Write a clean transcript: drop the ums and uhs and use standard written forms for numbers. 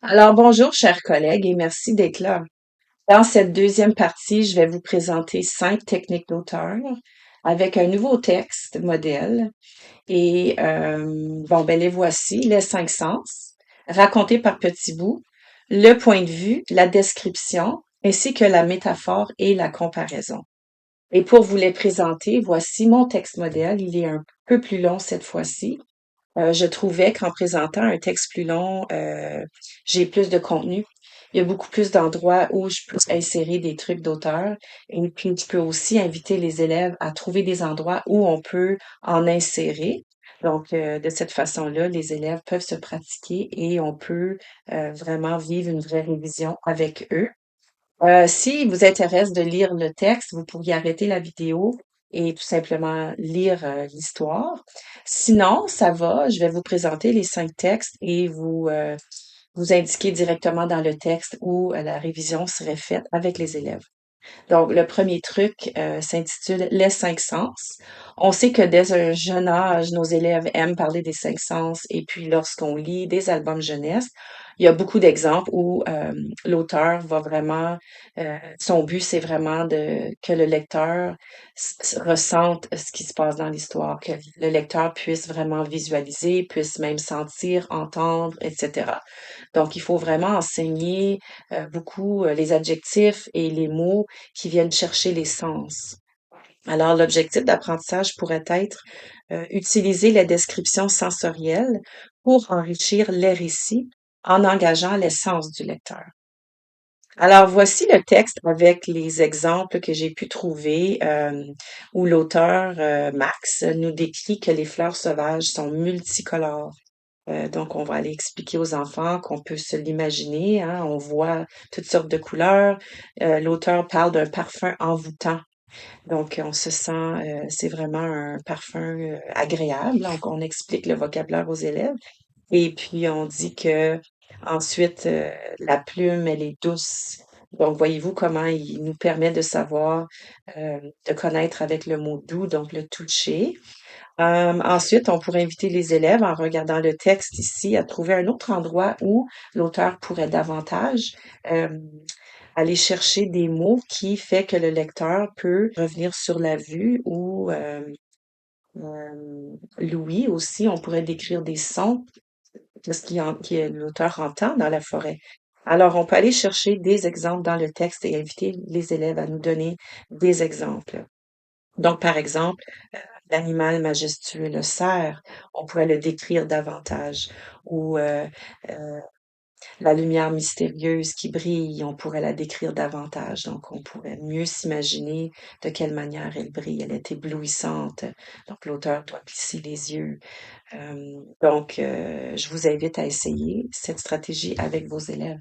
Alors bonjour chers collègues et merci d'être là. Dans cette deuxième partie, je vais vous présenter 5 techniques d'auteur avec un nouveau texte modèle. Les voici, les 5 sens, racontés par petits bouts, le point de vue, la description, ainsi que la métaphore et la comparaison. Et pour vous les présenter, voici mon texte modèle. Il est un peu plus long cette fois-ci. Je trouvais qu'en présentant un texte plus long, j'ai plus de contenu. Il y a beaucoup plus d'endroits où je peux insérer des trucs d'auteur. Et puis, je peux aussi inviter les élèves à trouver des endroits où on peut en insérer. Donc, de cette façon-là, les élèves peuvent se pratiquer et on peut vraiment vivre une vraie révision avec eux. Si vous intéresse de lire le texte, vous pourriez arrêter la vidéo et tout simplement lire l'histoire. Sinon, ça va, je vais vous présenter les 5 textes et vous indiquer directement dans le texte où la révision serait faite avec les élèves. Donc, le premier truc s'intitule Les 5 sens. On sait que dès un jeune âge, nos élèves aiment parler des 5 sens et puis lorsqu'on lit des albums jeunesse, il y a beaucoup d'exemples où l'auteur va vraiment, son but, c'est vraiment que le lecteur ressente ce qui se passe dans l'histoire, que le lecteur puisse vraiment visualiser, puisse même sentir, entendre, etc. Donc, il faut vraiment enseigner beaucoup les adjectifs et les mots qui viennent chercher les sens. Alors, l'objectif d'apprentissage pourrait être utiliser les descriptions sensorielles pour enrichir les récits en engageant l'essence du lecteur. Alors, voici le texte avec les exemples que j'ai pu trouver où l'auteur, Max, nous décrit que les fleurs sauvages sont multicolores. Donc, on va aller expliquer aux enfants qu'on peut se l'imaginer, hein, on voit toutes sortes de couleurs. L'auteur parle d'un parfum envoûtant. Donc, on se sent, c'est vraiment un parfum agréable. Donc, on explique le vocabulaire aux élèves. Et puis, on dit que ensuite, la plume, elle est douce. Donc, voyez-vous comment il nous permet de savoir, de connaître avec le mot doux, donc le toucher. Ensuite, on pourrait inviter les élèves, en regardant le texte ici, à trouver un autre endroit où l'auteur pourrait davantage euh, aller chercher des mots qui fait que le lecteur peut revenir sur la vue ou l'ouïe aussi. On pourrait décrire des sons de ce que l'auteur entend dans la forêt. Alors, on peut aller chercher des exemples dans le texte et inviter les élèves à nous donner des exemples. Donc, par exemple, l'animal majestueux, le cerf, on pourrait le décrire davantage. Ou la lumière mystérieuse qui brille, on pourrait la décrire davantage. Donc, on pourrait mieux s'imaginer de quelle manière elle brille. Elle est éblouissante. Donc, l'auteur doit plisser les yeux. Je vous invite à essayer cette stratégie avec vos élèves.